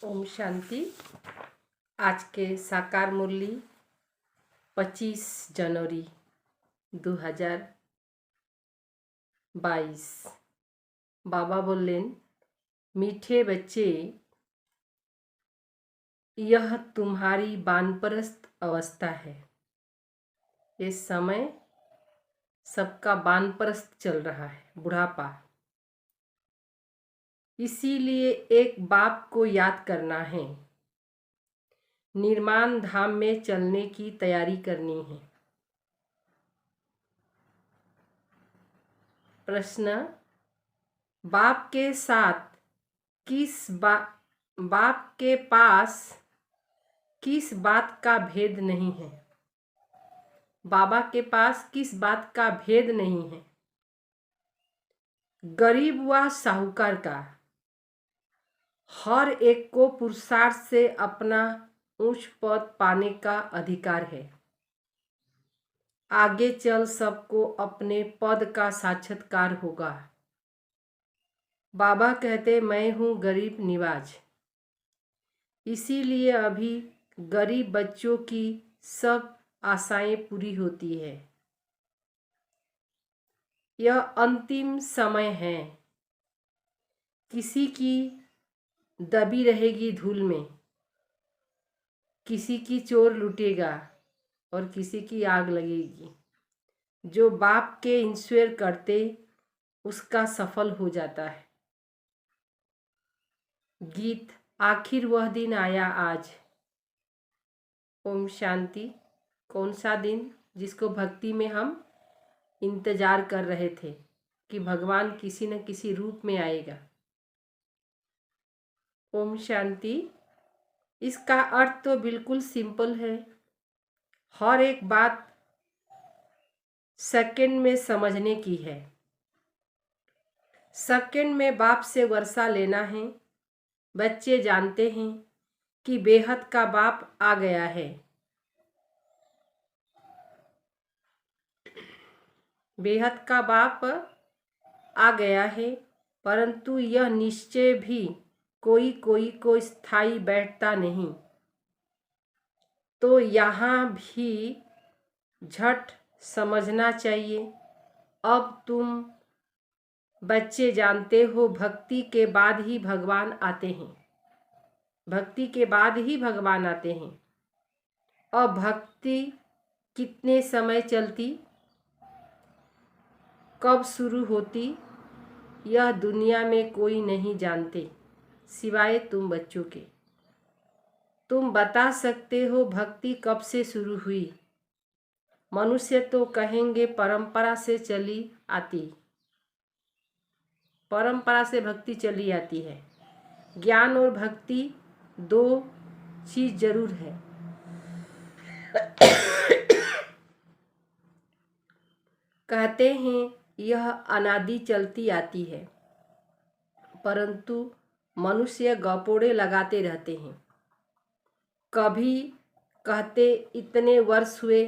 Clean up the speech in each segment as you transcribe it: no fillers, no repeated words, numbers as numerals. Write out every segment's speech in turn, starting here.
ओम शांति। आज के साकार मुरली 25 जनवरी 2022। बाबा बोलें, मीठे बच्चे, यह तुम्हारी वानप्रस्थ अवस्था है। इस समय सबका वानप्रस्थ चल रहा है, बुढ़ापा। इसीलिए एक बाप को याद करना है, निर्माण धाम में चलने की तैयारी करनी है। प्रश्न, बाप के साथ बाप के पास किस बात का भेद नहीं है? बाबा के पास किस बात का भेद नहीं है? गरीब व साहूकार का हर एक को पुरुषार्थ से अपना उच्च पद पाने का अधिकार है। आगे चल सबको अपने पद का साक्षात्कार होगा। बाबा कहते, मैं हूँ गरीब निवाज। इसीलिए अभी गरीब बच्चों की सब आशाएं पूरी होती है। यह अंतिम समय है। किसी की दबी रहेगी धूल में, किसी की चोर लूटेगा और किसी की आग लगेगी। जो बाप के इंश्योर करते उसका सफल हो जाता है। गीत, आखिर वह दिन आया आज। ओम शांति। कौन सा दिन जिसको भक्ति में हम इंतजार कर रहे थे कि भगवान किसी न किसी रूप में आएगा। ओम शांति। इसका अर्थ तो बिल्कुल सिंपल है। हर एक बात सेकंड में समझने की है। सेकंड में बाप से वर्षा लेना है। बच्चे जानते हैं कि बेहद का बाप आ गया है। बेहद का बाप आ गया है, परंतु यह निश्चय भी कोई कोई को स्थायी बैठता नहीं। तो यहाँ भी झट समझना चाहिए। अब तुम बच्चे जानते हो, भक्ति के बाद ही भगवान आते हैं। भक्ति के बाद ही भगवान आते हैं। अब भक्ति कितने समय चलती, कब शुरू होती, यह दुनिया में कोई नहीं जानते सिवाय तुम बच्चों के। तुम बता सकते हो भक्ति कब से शुरू हुई। मनुष्य तो कहेंगे परंपरा से चली आती। परंपरा से भक्ति चली आती है। ज्ञान और भक्ति दो चीज जरूर है। कहते हैं यह अनादि चलती आती है, परंतु मनुष्य गपोड़े लगाते रहते हैं। कभी कहते इतने वर्ष हुए,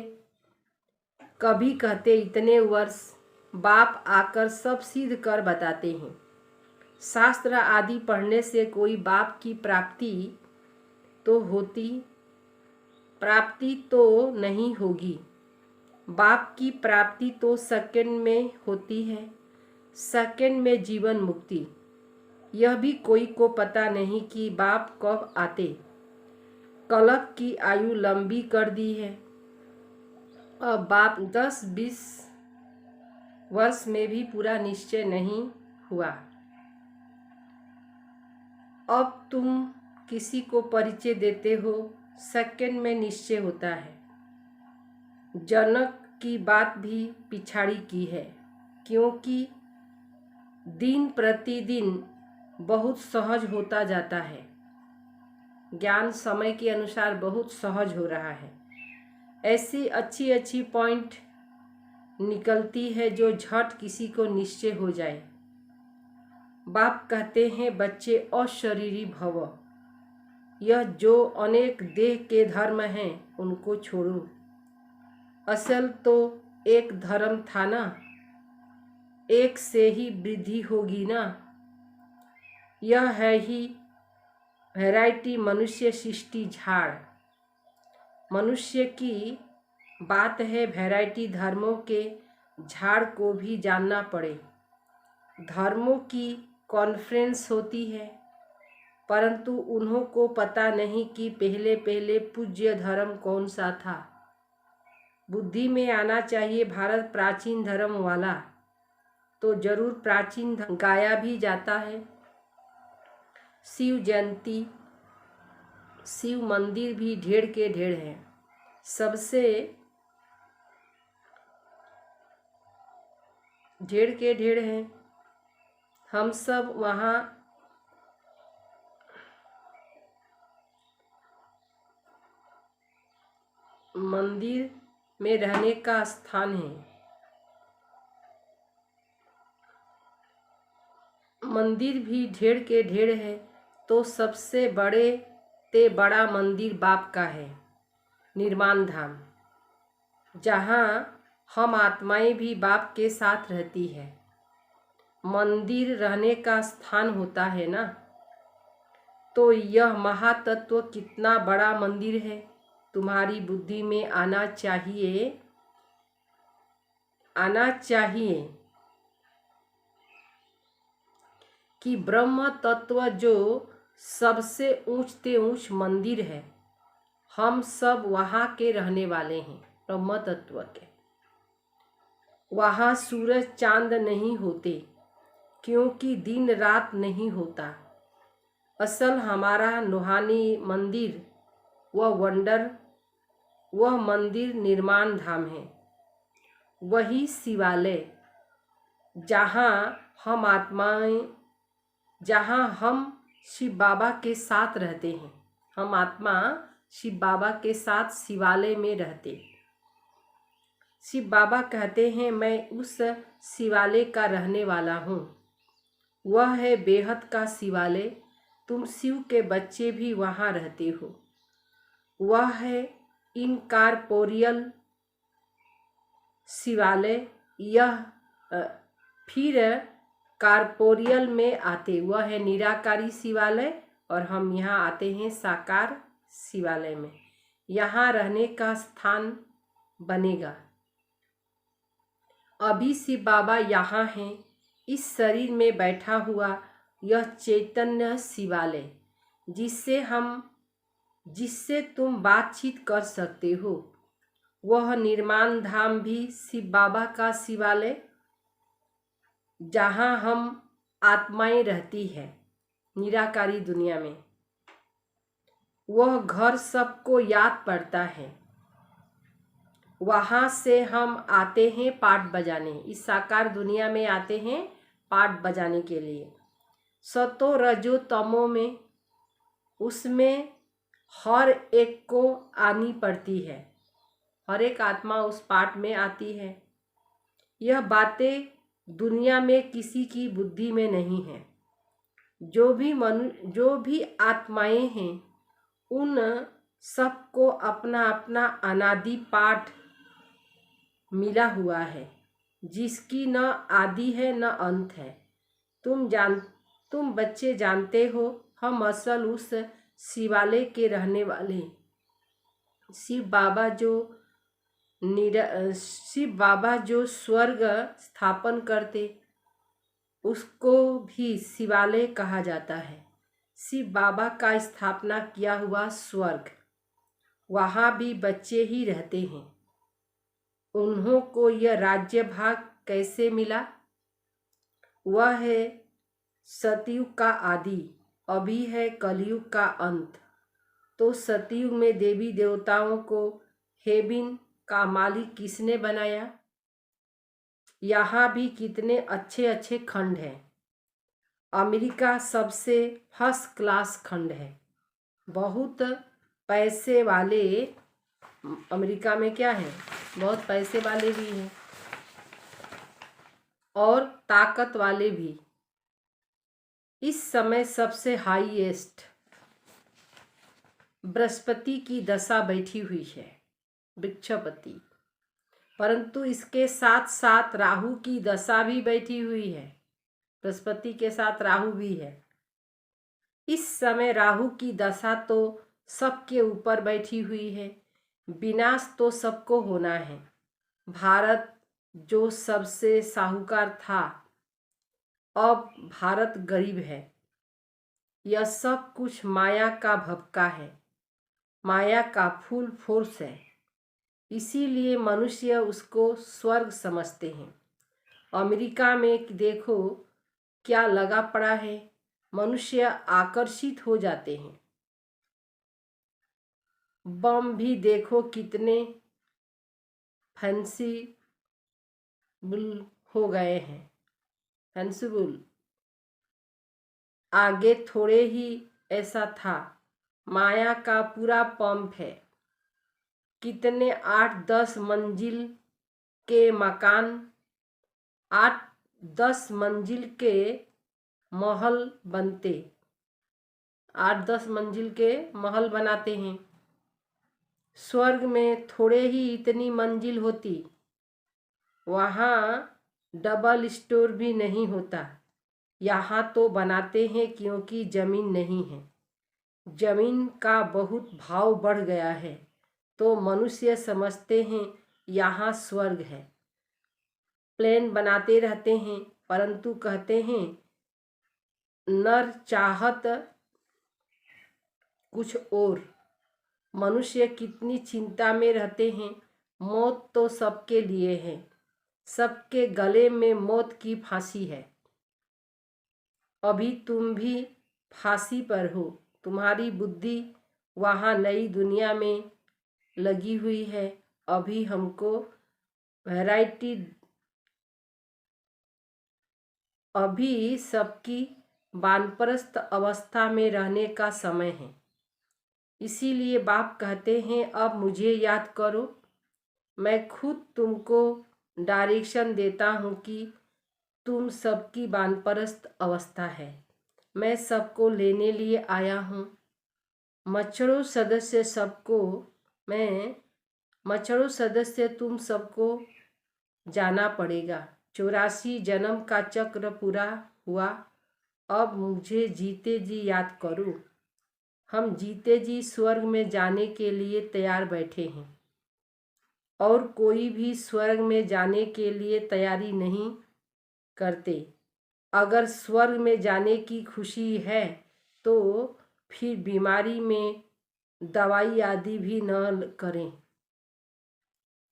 कभी कहते इतने वर्ष। बाप आकर सब सिद्ध कर बताते हैं। शास्त्र आदि पढ़ने से कोई बाप की प्राप्ति तो नहीं होगी। बाप की प्राप्ति तो सेकंड में होती है। सेकंड में जीवन मुक्ति। यह भी कोई को पता नहीं कि बाप कब आते। कलप की आयु लंबी कर दी है। अब बाप 10-20 वर्ष में भी पूरा निश्चय नहीं हुआ। अब तुम किसी को परिचय देते हो, सेकंड में निश्चय होता है। जनक की बात भी पिछाड़ी की है, क्योंकि दिन प्रतिदिन बहुत सहज होता जाता है। ज्ञान समय के अनुसार बहुत सहज हो रहा है। ऐसी अच्छी अच्छी पॉइंट निकलती है जो झट किसी को निश्चय हो जाए। बाप कहते हैं बच्चे अशरीरी भव। यह जो अनेक देह के धर्म हैं उनको छोड़ो। असल तो एक धर्म था ना, एक से ही वृद्धि होगी ना। यह है ही वैरायटी मनुष्य सृष्टि झाड़। मनुष्य की बात है वैरायटी धर्मों के झाड़ को भी जानना पड़े। धर्मों की कॉन्फ्रेंस होती है, परंतु उन्हों को पता नहीं कि पहले पहले पूज्य धर्म कौन सा था। बुद्धि में आना चाहिए भारत प्राचीन धर्म वाला, तो जरूर प्राचीन गाया भी जाता है। शिव जयंती, शिव मंदिर भी ढेर के ढेर हैं। सबसे ढेर के ढेर हैं। हम सब वहाँ मंदिर में रहने का स्थान है। मंदिर भी ढेर के ढेर है, तो सबसे बड़े ते बड़ा मंदिर बाप का है, निर्माण धाम, जहाँ हम आत्माएं भी बाप के साथ रहती है। मंदिर रहने का स्थान होता है ना, तो यह महातत्व कितना बड़ा मंदिर है, तुम्हारी बुद्धि में आना चाहिए, आना चाहिए कि ब्रह्म तत्व जो सबसे ऊंचते ऊंच मंदिर है, हम सब वहाँ के रहने वाले हैं। ब्रह्म तत्व के वहाँ सूरज चांद नहीं होते, क्योंकि दिन रात नहीं होता। असल हमारा रूहानी मंदिर वह मंदिर निर्माण धाम है, वही शिवालय, जहाँ हम आत्माएं, जहाँ हम शिव बाबा के साथ रहते हैं। हम आत्मा शिव बाबा के साथ शिवालय में रहते। शिव बाबा कहते हैं, मैं उस शिवालय का रहने वाला हूँ। वह है बेहद का शिवालय, तुम शिव के बच्चे भी वहाँ रहते हो। वह है इनकॉर्पोरियल शिवालय, यह फिर कॉर्पोरियल में आते, वह है निराकारी शिवालय, और हम यहाँ आते हैं साकार शिवालय में। यहाँ रहने का स्थान बनेगा। अभी शिव बाबा यहाँ हैं, इस शरीर में बैठा हुआ यह चैतन्य शिवालय, जिससे तुम बातचीत कर सकते हो। वह निर्माण धाम भी शिव बाबा का शिवालय, जहाँ हम आत्माएं रहती है निराकारी दुनिया में। वह घर सबको याद पड़ता है। वहाँ से हम आते हैं पाठ बजाने, इस साकार दुनिया में आते हैं पाठ बजाने के लिए। सतो रजो तमो में, उसमें हर एक को आनी पड़ती है, हर एक आत्मा उस पाठ में आती है। यह बातें दुनिया में किसी की बुद्धि में नहीं है। जो भी आत्माएं हैं, उन सबको अपना अपना अनादि पाठ मिला हुआ है, जिसकी न आदि है न अंत है। तुम बच्चे जानते हो, हम असल उस शिवालय के रहने वाले। शिव बाबा जो स्वर्ग स्थापन करते, उसको भी शिवालय कहा जाता है। शिव बाबा का स्थापना किया हुआ स्वर्ग, वहाँ भी बच्चे ही रहते हैं। उन्हों को यह राज्य भाग कैसे मिला? वह है सतयुग का आदि, अभी है कलयुग का अंत। तो सतयुग में देवी देवताओं को हेबिन का मालिक किसने बनाया? यहाँ भी कितने अच्छे अच्छे खंड हैं। अमेरिका सबसे फर्स्ट क्लास खंड है। बहुत पैसे वाले अमेरिका में क्या है, बहुत पैसे वाले भी हैं और ताकत वाले भी। इस समय सबसे हाईएस्ट बृहस्पति की दशा बैठी हुई है, वृक्षपति, परंतु इसके साथ साथ राहु की दशा भी बैठी हुई है। बृहस्पति के साथ राहु भी है। इस समय राहु की दशा तो सबके ऊपर बैठी हुई है। विनाश तो सबको होना है। भारत जो सबसे साहूकार था, अब भारत गरीब है। यह सब कुछ माया का भपका है, माया का फुल फोर्स है। इसीलिए मनुष्य उसको स्वर्ग समझते हैं। अमेरिका में देखो क्या लगा पड़ा है, मनुष्य आकर्षित हो जाते हैं। बम भी देखो कितने फैंसीबुल हो गए हैं, फैंसीबुल। आगे थोड़े ही ऐसा था। माया का पूरा पंप है। कितने 8-10 मंजिल के मकान, 8-10 मंजिल के महल बनते, 8-10 मंजिल के महल बनाते हैं। स्वर्ग में थोड़े ही इतनी मंजिल होती, वहाँ डबल स्टोर भी नहीं होता। यहाँ तो बनाते हैं क्योंकि जमीन नहीं है। जमीन का बहुत भाव बढ़ गया है, तो मनुष्य समझते हैं यहाँ स्वर्ग है। प्लेन बनाते रहते हैं, परंतु कहते हैं नर चाहत कुछ और। मनुष्य कितनी चिंता में रहते हैं। मौत तो सबके लिए है, सबके गले में मौत की फांसी है। अभी तुम भी फांसी पर हो। तुम्हारी बुद्धि वहाँ नई दुनिया में लगी हुई है। अभी हमको वैरायटी, अभी सबकी वानप्रस्थ अवस्था में रहने का समय है। इसीलिए बाप कहते हैं अब मुझे याद करो। मैं खुद तुमको डायरेक्शन देता हूँ कि तुम सबकी वानप्रस्थ अवस्था है। मैं सबको लेने लिए आया हूँ। मच्छरों सदस्य सबको, मैं मच्छरों सदस्य तुम सबको जाना पड़ेगा। 84 जन्म का चक्र पूरा हुआ। अब मुझे जीते जी याद करो। हम जीते जी स्वर्ग में जाने के लिए तैयार बैठे हैं, और कोई भी स्वर्ग में जाने के लिए तैयारी नहीं करते। अगर स्वर्ग में जाने की खुशी है तो फिर बीमारी में दवाई आदि भी न करें।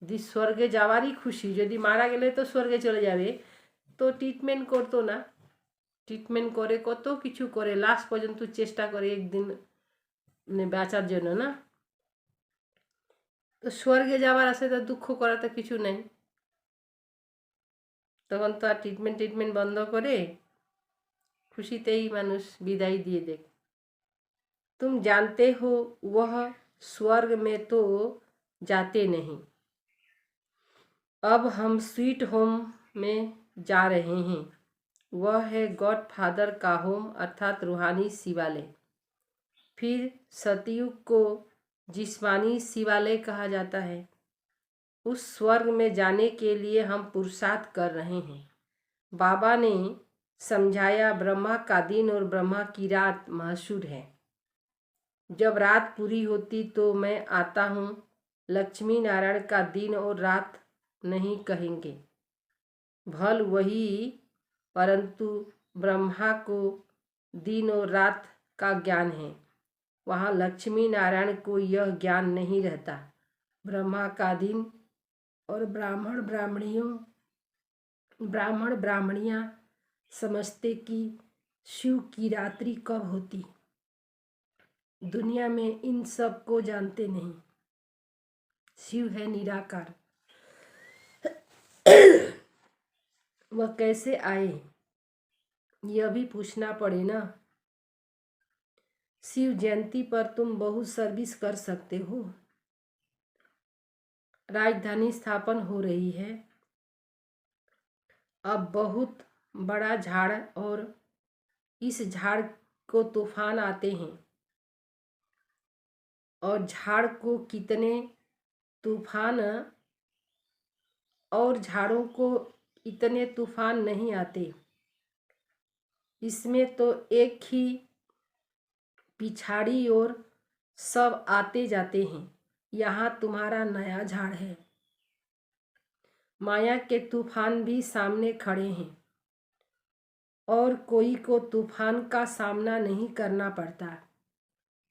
यदि स्वर्गे जावारी खुशी, यदि मारा गेले तो स्वर्गे चले जावे तो ट्रिटमेंट करतो ना। ट्रिटमेंट करे कत किछु करे, लास्ट पर्यंत चेष्टा करे एक दिन ने बाँचार जन्य ना। तो स्वर्गे जावार आसे तो दुख करा तो किछु नहीं। तखन तो ट्रिटमेंट बंद करे खुशीतेई मानुष विदाई दिए दे। तुम जानते हो वह स्वर्ग में तो जाते नहीं। अब हम स्वीट होम में जा रहे हैं। वह है गॉड फादर का होम, अर्थात रूहानी शिवालय। फिर सतयुग को जिस्मानी शिवालय कहा जाता है। उस स्वर्ग में जाने के लिए हम पुरुषार्थ कर रहे हैं। बाबा ने समझाया ब्रह्मा का दिन और ब्रह्मा की रात मशहूर है। जब रात पूरी होती तो मैं आता हूँ। लक्ष्मी नारायण का दिन और रात नहीं कहेंगे, भल वही, परंतु ब्रह्मा को दिन और रात का ज्ञान है। वहाँ लक्ष्मी नारायण को यह ज्ञान नहीं रहता। ब्रह्मा का दिन और ब्राह्मण ब्राह्मणियाँ समझते कि शिव की रात्रि कब होती। दुनिया में इन सब को जानते नहीं। शिव है निराकार। वह कैसे आए यह भी पूछना पड़े ना। शिव जयंती पर तुम बहुत सर्विस कर सकते हो। राजधानी स्थापन हो रही है। अब बहुत बड़ा झाड़, और इस झाड़ को तूफान आते हैं, और झाड़ को कितने तूफान, और झाड़ों को इतने तूफान नहीं आते। इसमें तो एक ही पिछाड़ी ओर सब आते जाते हैं। यहाँ तुम्हारा नया झाड़ है। माया के तूफान भी सामने खड़े हैं और कोई को तूफान का सामना नहीं करना पड़ता।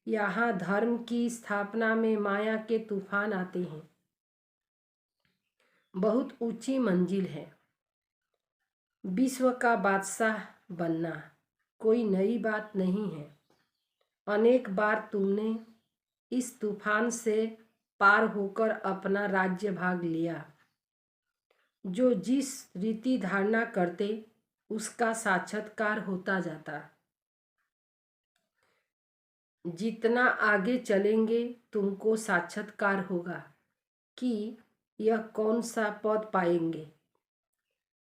यहाँ धर्म की स्थापना में माया के तूफान आते हैं। बहुत ऊंची मंजिल है। विश्व का बादशाह बनना कोई नई बात नहीं है। अनेक बार तुमने इस तूफान से पार होकर अपना राज्य भाग लिया। जो जिस रीति धारणा करते उसका साक्षात्कार होता जाता। जितना आगे चलेंगे तुमको साक्षात्कार होगा कि यह कौन सा पद पाएंगे।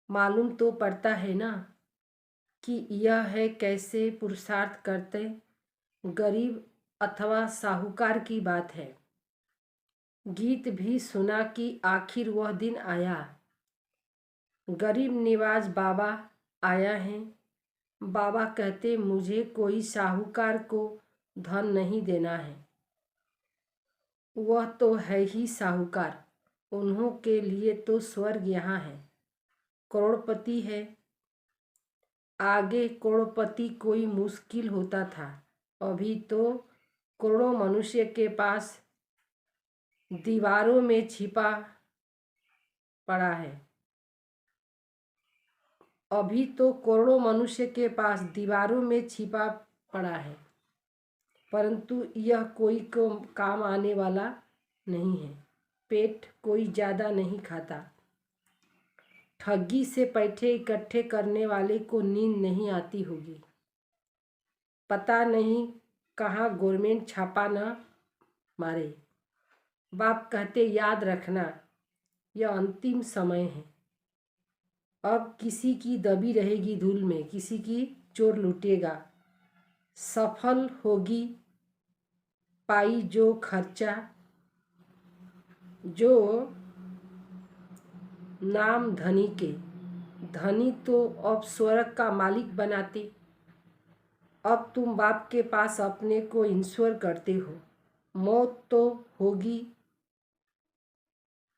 मालूम तो पड़ता है ना कि यह है कैसे पुरुषार्थ करते गरीब अथवा साहूकार की बात है। गीत भी सुना कि आखिर वह दिन आया। गरीब निवाज बाबा आया है। बाबा कहते मुझे कोई साहूकार को धन नहीं देना है। वह तो है ही साहूकार। उन्हों के लिए तो स्वर्ग यहाँ है। करोड़पति है। आगे करोड़पति कोई मुश्किल होता था। अभी तो करोड़ों मनुष्य के पास दीवारों में छिपा पड़ा है। अभी तो करोड़ों मनुष्य के पास दीवारों में छिपा पड़ा है, परंतु यह कोई को काम आने वाला नहीं है। पेट कोई ज़्यादा नहीं खाता। ठगी से पैसे इकट्ठे करने वाले को नींद नहीं आती होगी। पता नहीं कहाँ गवर्नमेंट छापा न मारे। बाप कहते याद रखना यह अंतिम समय है। अब किसी की दबी रहेगी धूल में, किसी की चोर लूटेगा। सफल होगी पाई जो खर्चा, जो नाम धनी के। धनी तो अब स्वर्ग का मालिक बनाते। अब तुम बाप के पास अपने को ईश्वर करते हो। मौत तो होगी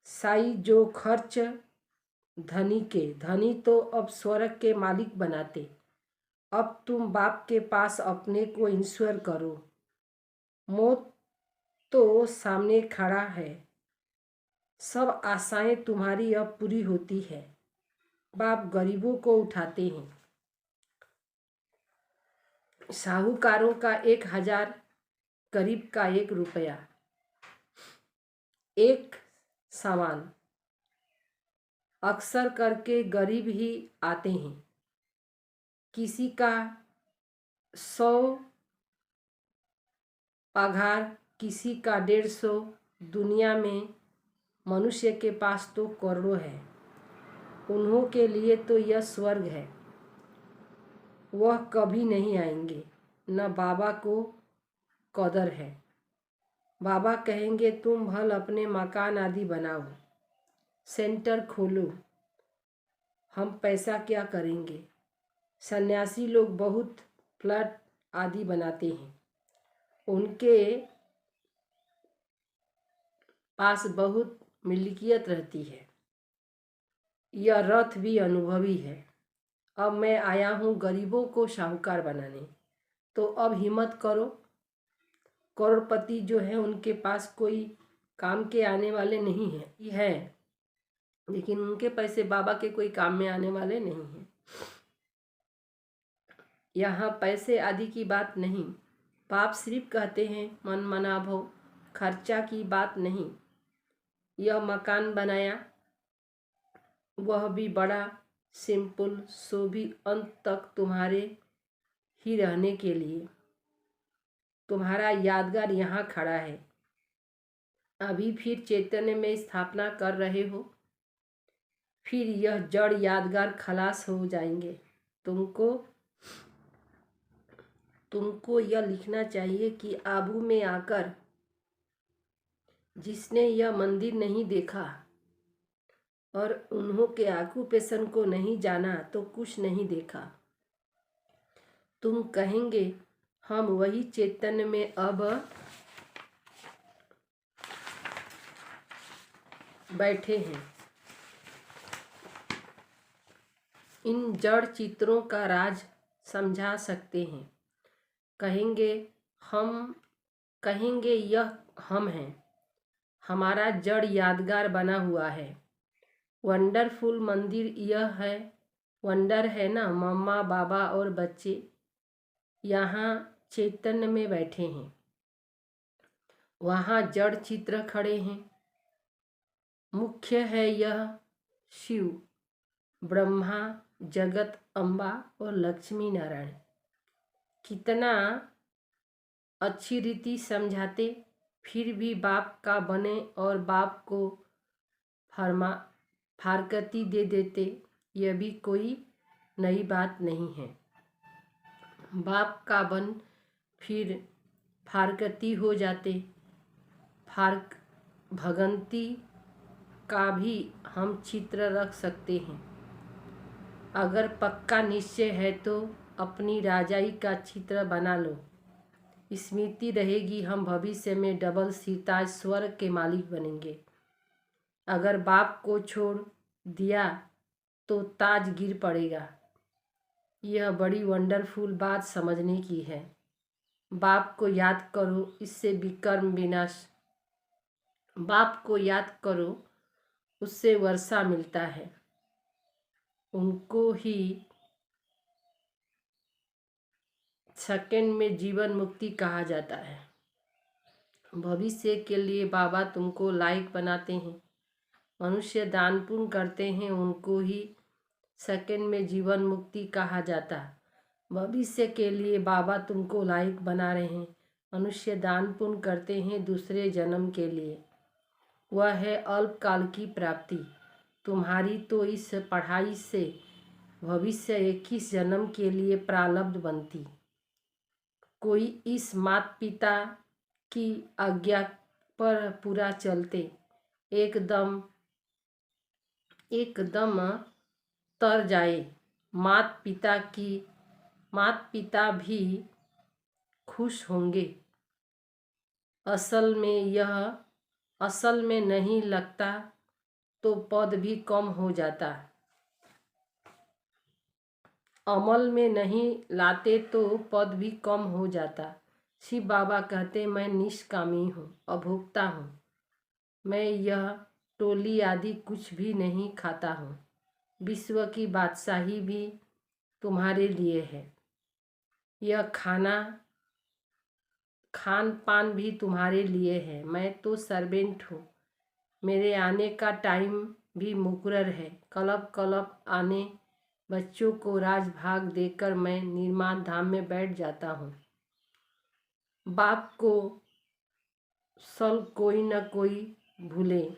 साई जो खर्च धनी के। धनी तो अब स्वर्ग के मालिक बनाते। अब तुम बाप के पास अपने को ईश्वर करो। मौत तो सामने खड़ा है। सब आशाएं तुम्हारी अब पूरी होती है। बाप गरीबों को उठाते हैं। साहूकारों का 1000, गरीब का 1 रुपया। एक सामान अक्सर करके गरीब ही आते हैं। किसी का 100 पगार, किसी का 150। दुनिया में मनुष्य के पास तो करोड़ों है। उन्हों के लिए तो यह स्वर्ग है। वह कभी नहीं आएंगे। न बाबा को कदर है। बाबा कहेंगे तुम भल अपने मकान आदि बनाओ, सेंटर खोलो, हम पैसा क्या करेंगे। सन्यासी लोग बहुत फ्लैट आदि बनाते हैं। उनके पास बहुत मिल्कियत रहती है। यह रथ भी अनुभवी है। अब मैं आया हूँ गरीबों को साहूकार बनाने, तो अब हिम्मत करो। करोड़पति जो है उनके पास कोई काम के आने वाले नहीं है, लेकिन उनके पैसे बाबा के कोई काम में आने वाले नहीं हैं। यहाँ पैसे आदि की बात नहीं। बाप सिर्फ कहते हैं मन मना भो, खर्चा की बात नहीं। यह मकान बनाया, वह भी बड़ा सिंपल, सो भी अंत तक तुम्हारे ही रहने के लिए। तुम्हारा यादगार यहाँ खड़ा है। अभी फिर चैतन्य में स्थापना कर रहे हो, फिर यह जड़ यादगार खलास हो जाएंगे। तुमको यह लिखना चाहिए कि आबू में आकर जिसने यह मंदिर नहीं देखा और उन्हों के ऑक्यूपेशन को नहीं जाना तो कुछ नहीं देखा। तुम कहेंगे हम वही चैतन्य में अब बैठे हैं। इन जड़ चित्रों का राज समझा सकते हैं। कहेंगे यह हम हैं। हमारा जड़ यादगार बना हुआ है। वंडरफुल मंदिर यह है, वंडर है ना। मम्मा बाबा और बच्चे यहाँ चैतन्य में बैठे हैं। वहाँ जड़ चित्र खड़े हैं। मुख्य है यह शिव, ब्रह्मा, जगत, अम्बा और लक्ष्मी नारायण। कितना अच्छी रीति समझाते, फिर भी बाप का बने और बाप को फारकती दे देते। यह भी कोई नई बात नहीं है। बाप का बन फिर फारकती हो जाते। फारक भगंती का भी हम चित्र रख सकते हैं। अगर पक्का निश्चय है तो अपनी राजाई का चित्र बना लो। स्मृति रहेगी, हम भविष्य में डबल सिताज स्वर्ग के मालिक बनेंगे। अगर बाप को छोड़ दिया तो ताज गिर पड़ेगा। यह बड़ी वंडरफुल बात समझने की है। बाप को याद करो, इससे विकर्म विनाश। बाप को याद करो, उससे वर्षा मिलता है। उनको ही सेकंड में जीवन मुक्ति कहा जाता है। भविष्य के लिए बाबा तुमको लायक बनाते हैं। मनुष्य दान पुण्य करते हैं, उनको ही सेकंड में जीवन मुक्ति कहा जाता है। भविष्य के लिए बाबा तुमको लायक बना रहे हैं। मनुष्य दान पुण्य करते हैं दूसरे जन्म के लिए, वह है अल्पकाल की प्राप्ति। तुम्हारी तो इस पढ़ाई से भविष्य 21 जन्म के लिए प्रारब्ध बनती। कोई इस माता पिता की आज्ञा पर पूरा चलते एकदम तर जाए। माता पिता भी खुश होंगे। असल में नहीं लगता तो पद भी कम हो जाता। अमल में नहीं लाते तो पद भी कम हो जाता। शिव बाबा कहते मैं निष्कामी हूँ, अभोक्ता हूँ। मैं यह टोली आदि कुछ भी नहीं खाता हूँ। विश्व की बादशाही भी तुम्हारे लिए है। यह खान पान भी तुम्हारे लिए है। मैं तो सर्वेंट हूँ। मेरे आने का टाइम भी मुकर्रर है। कलब आने बच्चों को राजभाग देकर मैं निर्माण धाम में बैठ जाता हूँ। बाप को सल कोई न कोई भूले।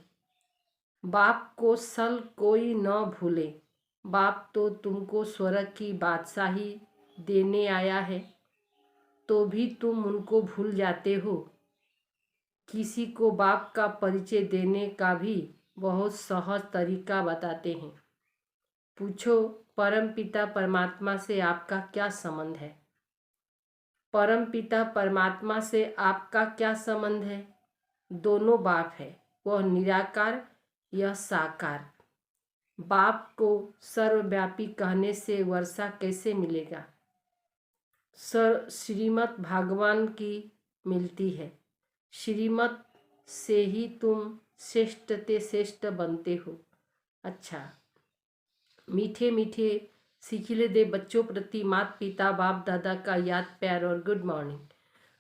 बाप को सल कोई न भूले। बाप तो तुमको स्वर्ग की बादशाही देने आया है, तो भी तुम उनको भूल जाते हो। किसी को बाप का परिचय देने का भी बहुत सहज तरीका बताते हैं। पूछो परमपिता परमात्मा से आपका क्या संबंध है? परमपिता परमात्मा से आपका क्या संबंध है? दोनों बाप है, वह निराकार, यह साकार। बाप को सर्वव्यापी कहने से वर्षा कैसे मिलेगा? श्रीमत भगवान की मिलती है। श्रीमत से ही तुम श्रेष्ठ ते श्रेष्ठ बनते हो। अच्छा, मीठे मीठे सीखिले दे बच्चों प्रति माता पिता बाप दादा का याद प्यार और गुड मॉर्निंग।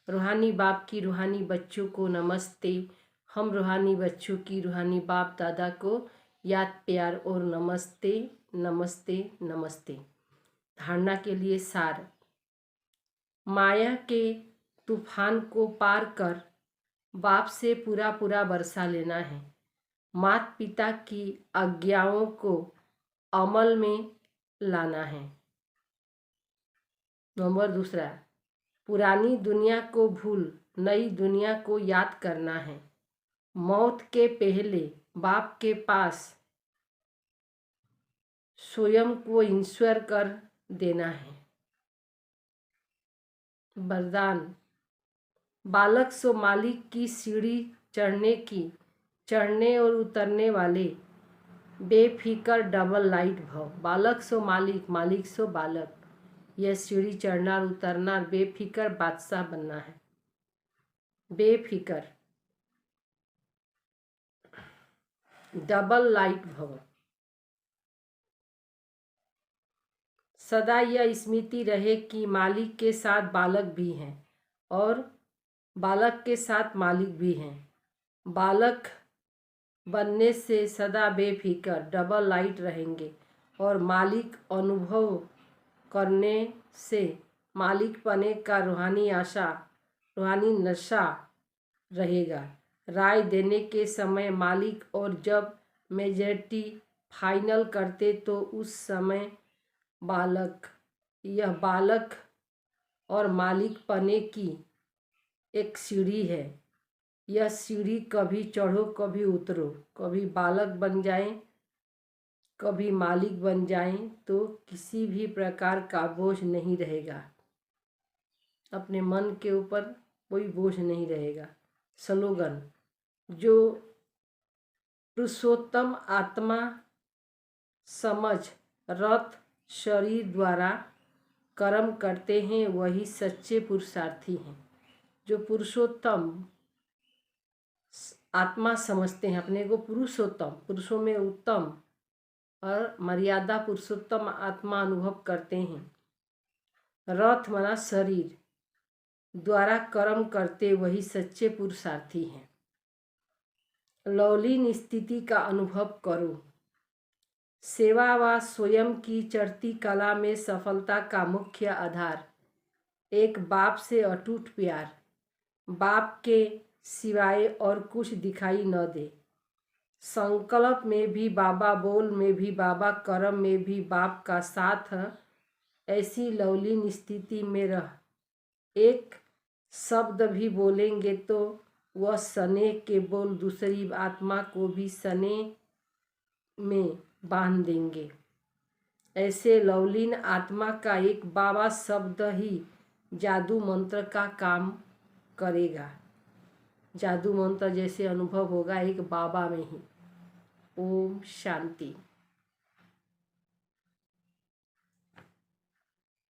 रूहानी बाप की रूहानी बच्चों को नमस्ते। हम रूहानी बच्चों की रूहानी बाप दादा को याद प्यार और नमस्ते नमस्ते नमस्ते। धारणा के लिए सार। माया के तूफान को पार कर बाप से पूरा बरसा लेना है। माता पिता की आज्ञाओं को अमल में लाना है। नंबर दूसरा, पुरानी दुनिया को भूल नई दुनिया को याद करना है। मौत के पहले बाप के पास स्वयं को ईश्वर कर देना है। वरदान। बालक सो मालिक की सीढ़ी चढ़ने और उतरने वाले बेफिकर डबल लाइट भव। बालक सो मालिक, मालिक सो बालक, यह सीढ़ी चढ़ना और उतरना, बेफिकर बादशाह बनना है। बेफिकर डबल लाइट भव। सदा यह स्मृति रहे कि मालिक के साथ बालक भी हैं और बालक के साथ मालिक भी हैं। बालक बनने से सदा बेफिकर डबल लाइट रहेंगे और मालिक अनुभव करने से मालिक पने का रूहानी नशा रहेगा। राय देने के समय मालिक और जब मेजॉरिटी फाइनल करते तो उस समय यह बालक और मालिक पने की एक सीढ़ी है। यह सीढ़ी कभी चढ़ो कभी उतरो, कभी बालक बन जाएं कभी मालिक बन जाएं तो किसी भी प्रकार का बोझ नहीं रहेगा। अपने मन के ऊपर कोई बोझ नहीं रहेगा। स्लोगन। जो पुरुषोत्तम आत्मा समझ रथ शरीर द्वारा कर्म करते हैं वही सच्चे पुरुषार्थी हैं। जो पुरुषोत्तम आत्मा समझते हैं अपने को पुरुषोत्तम, पुरुषों में उत्तम और मर्यादा पुरुषोत्तम आत्मा अनुभव करते हैं। रथ माना शरीर द्वारा कर्म करते वही सच्चे पुरुषार्थी हैं। लौलीन स्थिति का अनुभव करो। सेवा व स्वयं की चढ़ती कला में सफलता का मुख्य आधार एक बाप से अटूट प्यार, बाप के सिवाय और कुछ दिखाई न दे। संकल्प में भी बाबा, बोल में भी बाबा, कर्म में भी बाप का साथ। ऐसी लौलीन स्थिति में रह एक शब्द भी बोलेंगे तो वह सने के बोल दूसरी आत्मा को भी सने में बांध देंगे। ऐसे लौलीन आत्मा का एक बाबा शब्द ही जादू मंत्र का काम करेगा। जादू मंत्र जैसे अनुभव होगा एक बाबा में ही। ओम शांति।